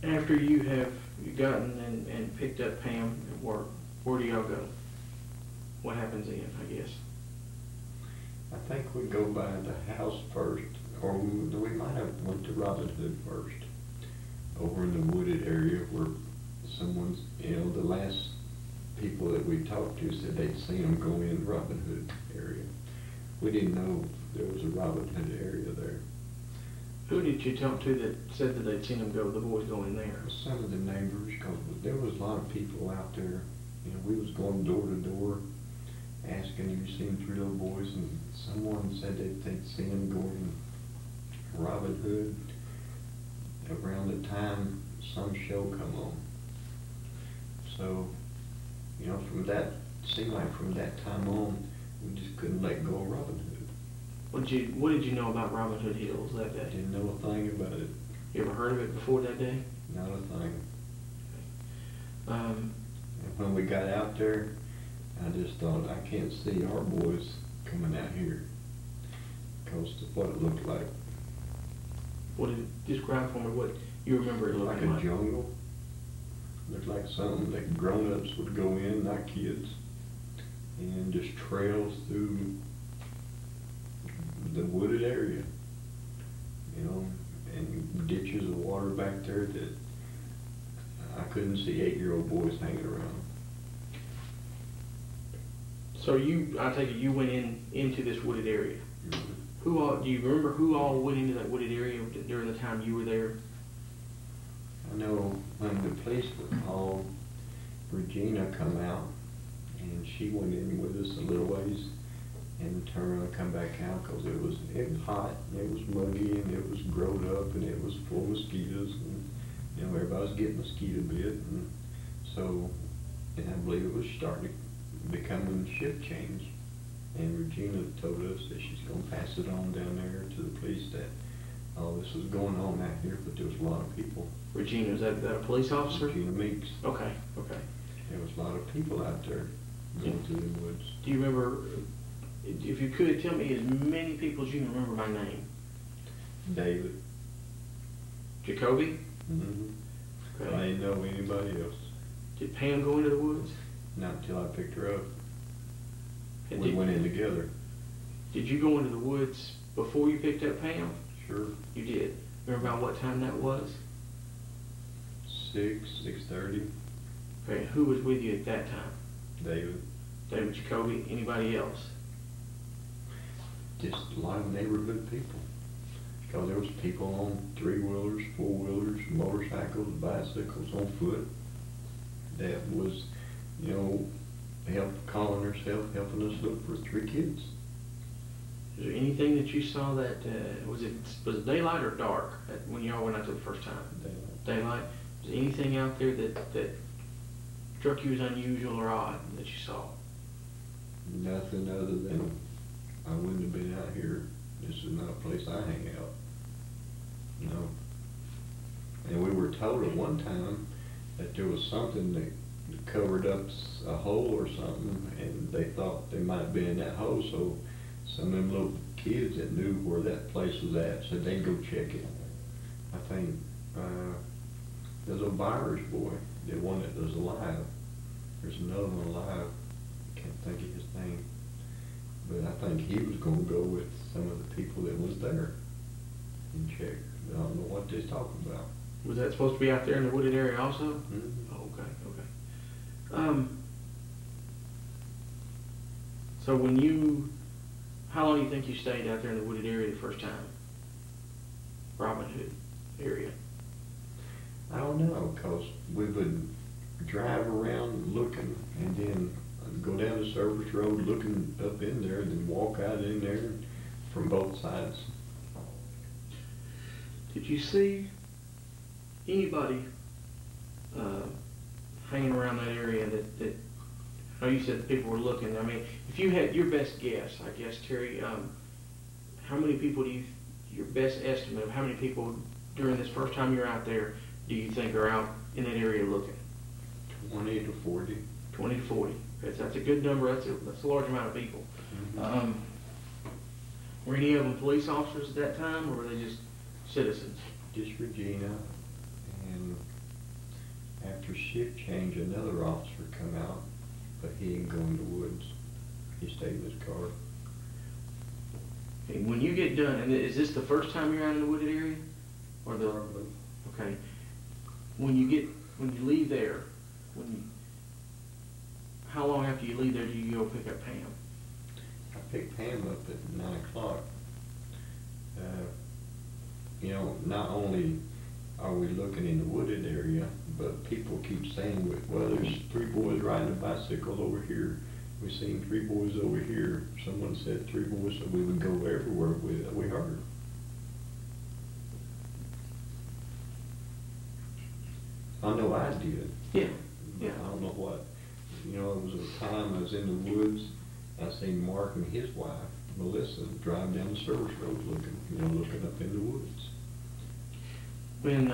After you have gotten and picked up Pam at work, where do y'all go? What happens then, I guess? I think we go by the house first, or we might have went to Robin Hood first, over in the wooded area where someone's, the last people that we talked to said they'd seen them go in Robin Hood area. We didn't know there was a Robin Hood area there. Who did you talk to that said that they'd seen them go, the boys go in there? Some of the neighbors, because there was a lot of people out there. We was going door to door asking, have you seen 3 little boys? And someone said that they'd seen them going in Robin Hood around the time some show come on. So, from that, seemed like from that time on, we just couldn't let go of Robin Hood. What did you know about Robin Hood Hills that day? Didn't know a thing about it. You ever heard of it before that day? Not a thing. Okay. And when we got out there, I just thought, I can't see our boys coming out here because of what it looked like. Describe for me what you remember it looking like. Like a jungle. Looked like something that grown-ups would go in, not kids. And just trails through the wooded area, and ditches of water back there that I couldn't see 8-year-old boys hanging around. So I take it you went into this wooded area. Mm-hmm. Do you remember who all went into that wooded area during the time you were there? I know when the police were called, Regina come out, and she went in with us a little ways and turned around and come back out because it was hot, and it was muggy, and it was growed up, and it was full of mosquitoes, and everybody was getting mosquito bit, and so, and I believe it was starting to becoming shift change. And Regina told us that she's going to pass it on down there to the police that all this was going on out here, but there was a lot of people. Regina, is that a police officer? Regina Meeks. Okay. There was a lot of people out there going through the woods. Do you remember, if you could, tell me as many people as you can remember by name? David. Jacoby? Mm-hmm. Okay. I didn't know anybody else. Did Pam go into the woods? Not until I picked her up. And we went in together. Did you go into the woods before you picked up Pam? Sure. You did. Remember about what time that was? 6:30. Okay. Who was with you at that time? David. David Jacoby. Anybody else? Just a lot of neighborhood people. Because there was people on 3-wheelers, 4-wheelers, motorcycles, bicycles, on foot. That was, calling herself, helping us look for 3 kids. Is there anything that you saw that, was it daylight or dark when y'all went out there the first time? Daylight. Was there anything out there that struck you as unusual or odd that you saw? Nothing other than I wouldn't have been out here. This is not a place I hang out. And we were told at one time that there was something that covered up a hole or something, and they thought they might have been in that hole, so some of them little kids that knew where that place was at said they'd go check it. I think there's a Byers boy, the one that was alive. There's another one alive. I can't think of his name. But I think he was going to go with some of the people that was there and check. I don't know what they're talking about. Was that supposed to be out there in the wooded area also? Mm-hmm. Oh, okay. So how long do you think you stayed out there in the wooded area the first time? Robin Hood area? I don't know, because we would drive around looking and then go down the service road looking up in there and then walk out in there from both sides. Did you see anybody hanging around that area that I know you said people were looking. I mean, if you had your best guess, I guess, Terry, how many people your best estimate of how many people during this first time you're out there do you think are out in that area looking? 20 to 40. 20 to 40. That's a good number. That's a large amount of people. Mm-hmm. Were any of them police officers at that time, or were they just citizens? Just Regina and shift change, another officer come out, but he didn't go in the woods. He stayed in his car. Okay, when you get done, and is this the first time you're out in the wooded area? Or the, Probably. okay. When you leave there, how long after you leave there do you go pick up Pam? I picked Pam up at 9 o'clock. You know, not only are we looking in the wooded area, but people keep saying, well, there's 3 boys riding a bicycle over here. We seen 3 boys over here. Someone said 3 boys, so we would go everywhere we heard. I know I did. Yeah, yeah. I don't know what. You know, it was a time I was in the woods. I seen Mark and his wife, Melissa, drive down the service road looking up in the woods. When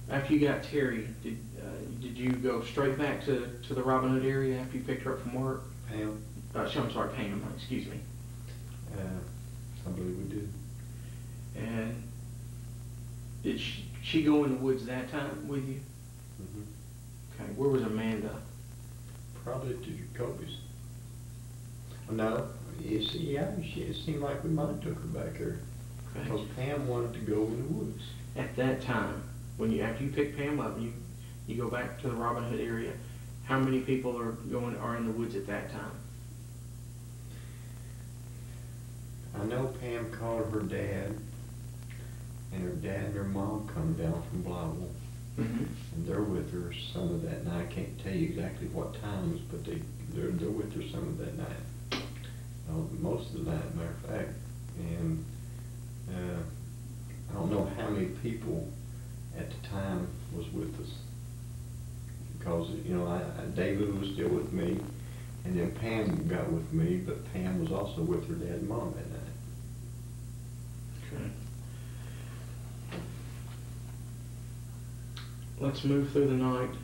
after you got Terry, did you go straight back to the Robin Hood area after you picked her up from work? Pam? I'm sorry, Pam. Excuse me. I believe we did. And did she go in the woods that time with you? Mm-hmm. Okay. Where was Amanda? Probably to Jacoby's. No, it seemed like we might have took her back there. Okay. Because Pam wanted to go in the woods. At that time, after you pick Pam up and you go back to the Robin Hood area, how many people are in the woods at that time? I know Pam called her dad, and her dad and her mom come down from Blytheville, Mm-hmm. and they're with her some of that night. I can't tell you exactly what times, but they're with her some of that night. Most of the night, matter of fact. And I don't know how many people at the time was with us, because David was still with me, and then Pam got with me, but Pam was also with her dad and mom that night. Okay. Let's move through the night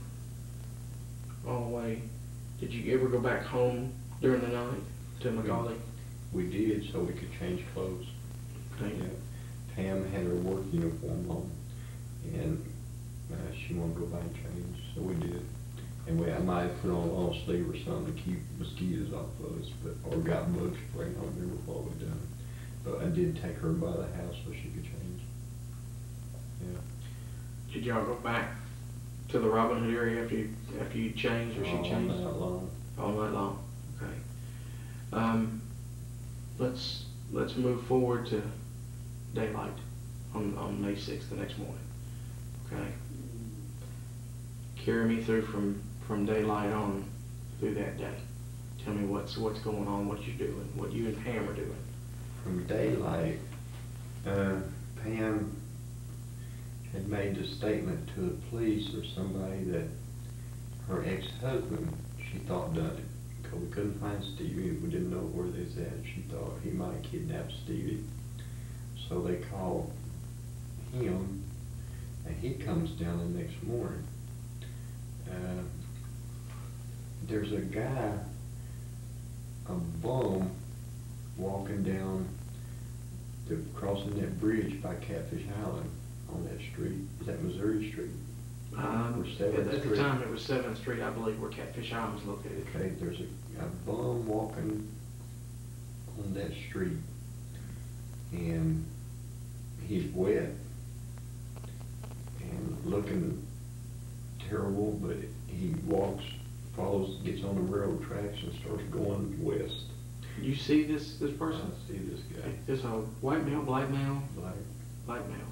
all the way. Did you ever go back home during the night to Magali? We did, so we could change clothes. Okay. Yeah. Pam had her work uniform on, and she wanted to go by and change, so we did. And I might have put on a long sleeve or something to keep mosquitoes off of us, or got bug spray. I don't remember what we done. But I did take her by the house so she could change. Yeah. Did y'all go back to the Robin Hood area after you changed, or she changed? All night long. All night long. Okay. Let's move forward to daylight on May 6th, the next morning. Okay. Carry me through from daylight on through that day. Tell me what's going on, what you're doing, what you and Pam are doing. From daylight, Pam had made a statement to the police or somebody that her ex-husband, she thought, done it. Because we couldn't find Stevie, we didn't know where they was at. She thought he might have kidnapped Stevie. So they called him, and he comes down the next morning. There's a guy, a bum, walking down, crossing that bridge by Catfish Island on that street. Is that Missouri Street? Or 7th At Street? the time, it was 7th Street, I believe, where Catfish Island was located. Okay, there's a bum walking on that street, and he's wet and looking terrible, but he gets on the railroad tracks and starts going west. You see this person? I see this guy. Is a white male, black male? Black. Black male.